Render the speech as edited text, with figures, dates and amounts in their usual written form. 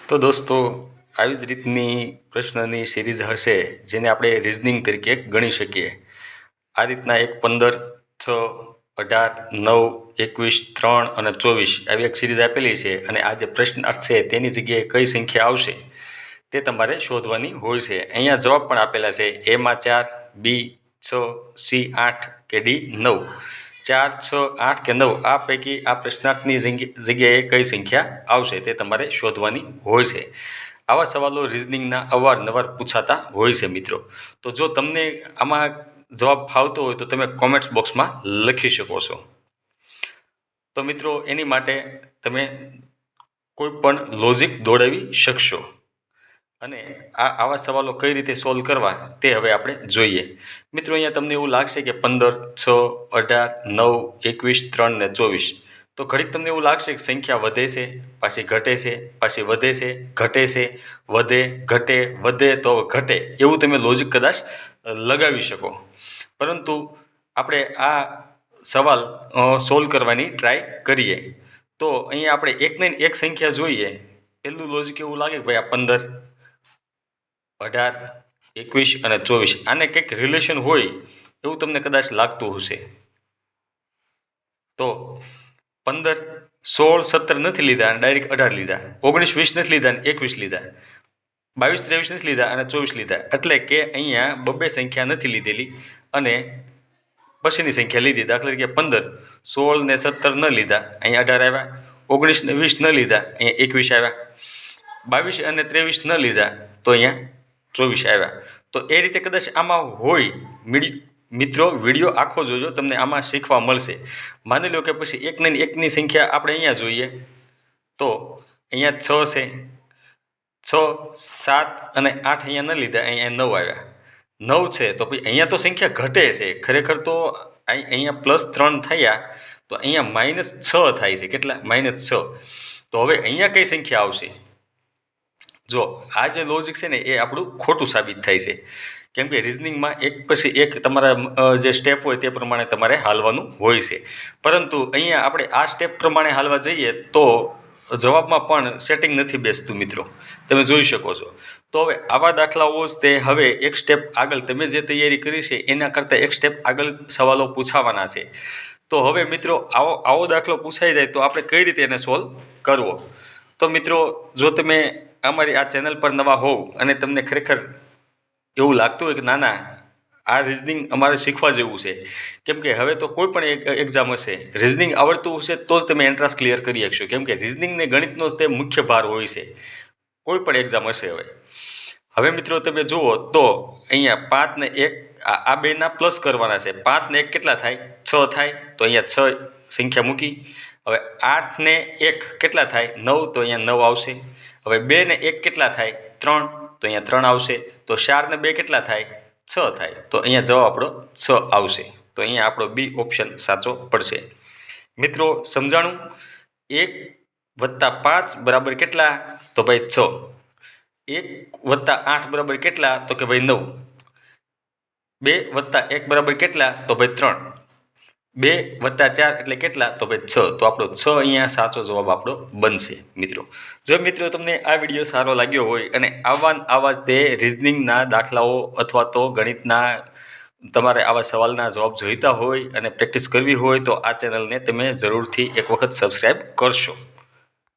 તો દોસ્તો, આવી જ રીતની પ્રશ્નની સિરીઝ હશે જેને આપણે રિઝનિંગ તરીકે ગણી શકીએ. આ રીતના 1, 15, 6, 18, 9, 21, 3 અને 24 આવી એક સિરીઝ આપેલી છે અને આ જે પ્રશ્નાર્થ છે તેની જગ્યાએ કઈ સંખ્યા આવશે તે તમારે શોધવાની હોય છે. અહીંયા જવાબ પણ આપેલા છે: એમાં 4, બી 6, સી 8 કે ડી 9. 4, 6, 8 કે 9 આ પૈકી આ પ્રશ્નાર્થની જગ્યાએ કઈ સંખ્યા આવશે તે તમારે શોધવાની હોય છે. આવા સવાલો રિઝનિંગના અવારનવાર પૂછાતા હોય છે મિત્રો. તો જો તમને આમાં જવાબ ફાવતો હોય તો તમે કોમેન્ટ્સ બોક્સમાં લખી શકો છો. તો મિત્રો એની માટે તમે કોઈ પણ લોજિક દોડાવી શકશો અને આવા સવાલો કઈ રીતે સોલ્વ કરવા તે હવે આપણે જોઈએ. મિત્રો અહીંયા તમને એવું લાગશે કે 15, 6, 18, 9, 21, 3 ને 24. તો ઘડીક તમને એવું લાગશે કે સંખ્યા વધે છે, પાછી ઘટે છે, પાછી વધે છે, ઘટે છે, વધે, ઘટે, વધે તો ઘટે, એવું તમે લોજિક કદાચ લગાવી શકો. પરંતુ આપણે આ સવાલ સોલ્વ કરવાની ટ્રાય કરીએ. તો અહીંયા આપણે એકને એક સંખ્યા જોઈએ. પહેલું લોજિક એવું લાગે કે ભાઈ આ 15, 18, 21 અને 24 આને કંઈક રિલેશન હોય એવું તમને કદાચ લાગતું હશે. તો 15, 16, 17 નથી લીધા અને ડાયરેક્ટ 18 લીધા, 19, 20 નથી લીધા અને 21 લીધા, 22, 23 નથી લીધા અને 24 લીધા. એટલે કે અહીંયા બબ્બે સંખ્યા નથી લીધેલી અને પછીની સંખ્યા લીધી. દાખલા તરીકે 15, 16 ને 17 ન લીધા, અહીંયા 18 આવ્યા. 19 ને 20 ન લીધા, અહીંયા 21 આવ્યા. 22 અને 23 ન લીધા તો અહીંયા 24 આવ્યા. તો એ રીતે કદાચ આમાં હોય. મિત્રો વિડીયો આખો જોજો, તમને આમાં શીખવા મળશે. માની લો કે પછી એકની સંખ્યા આપણે અહીંયા જોઈએ તો અહીંયા 6 છે, 6, 7 અને 8 અહીંયા ન લીધા, અહીંયા 9 આવ્યા. 9 છે તો પછી અહીંયા તો સંખ્યા ઘટે છે. ખરેખર તો અહીંયા +3 થયા તો અહીંયા -6 થાય છે. કેટલા? -6. તો હવે અહીંયા કઈ સંખ્યા આવશે? જો આ જે લોજિક છે ને એ આપણું ખોટું સાબિત થાય છે. કેમ કે રિઝનિંગમાં એક પછી એક તમારા જે સ્ટેપ હોય તે પ્રમાણે તમારે હાલવાનું હોય છે. પરંતુ અહીંયા આપણે આ સ્ટેપ પ્રમાણે હાલવા જઈએ તો જવાબમાં પણ સેટિંગ નથી બેસતું મિત્રો, તમે જોઈ શકો છો. તો હવે આવા દાખલાઓ જ તે હવે એક સ્ટેપ આગળ તમે જે તૈયારી કરી છે એના કરતાં એક સ્ટેપ આગળ સવાલો પૂછાવાના છે. તો હવે મિત્રો આવો દાખલો પૂછાઈ જાય તો આપણે કઈ રીતે એને સોલ્વ કરવો? તો મિત્રો જો તમે અમારી આ ચેનલ પર નવા હોવ અને તમને ખરેખર એવું લાગતું હોય કે ના આ રિઝનિંગ અમારે શીખવા જેવું છે, કેમ કે હવે તો કોઈ પણ એક્ઝામ હશે, રિઝનિંગ આવડતું હશે તો જ તમે એન્ટ્રાન્સ ક્લિયર કરી શકશો. કેમ કે રિઝનિંગને ગણિતનો જ તે મુખ્ય ભાર હોય છે કોઈ પણ એક્ઝામ હશે. હવે મિત્રો તમે જુઓ તો અહીંયા 5 ને 1 આ બેના પ્લસ કરવાના છે. 5 ને 1 કેટલા થાય? 6 થાય. તો અહીંયા 6 સંખ્યા મૂકી. હવે 8 ને 1 કેટલા થાય? 9. તો અહીંયા 9 આવશે. હવે 2 ને 1 કેટલા થાય? 3. તો અહીંયા 3 આવશે. તો 4 ને 2 કેટલા થાય? 6 થાય. તો અહીંયા જવાબ આપણો 6 આવશે. તો અહીંયા આપણો બી ઓપ્શન સાચો પડશે. મિત્રો સમજાણું? 1 + 5 બરાબર કેટલા? તો ભાઈ 6. 1 + 8 બરાબર કેટલા? તો કે ભાઈ 9. 2 + 1 બરાબર કેટલા? તો ભાઈ 3. 2 + 4 એટલે કેટલા? તો ભાઈ 6. તો આપણો 6 અહીંયા સાચો જવાબ આપણો બનશે મિત્રો. જો મિત્રો તમને આ વિડીયો સારો લાગ્યો હોય અને આવા જ તે રિઝનિંગના દાખલાઓ અથવા તો ગણિતના તમારે આવા સવાલના જવાબ જોઈતા હોય અને પ્રેક્ટિસ કરવી હોય તો આ ચેનલને તમે જરૂરથી એક વખત સબસ્ક્રાઈબ કરશો.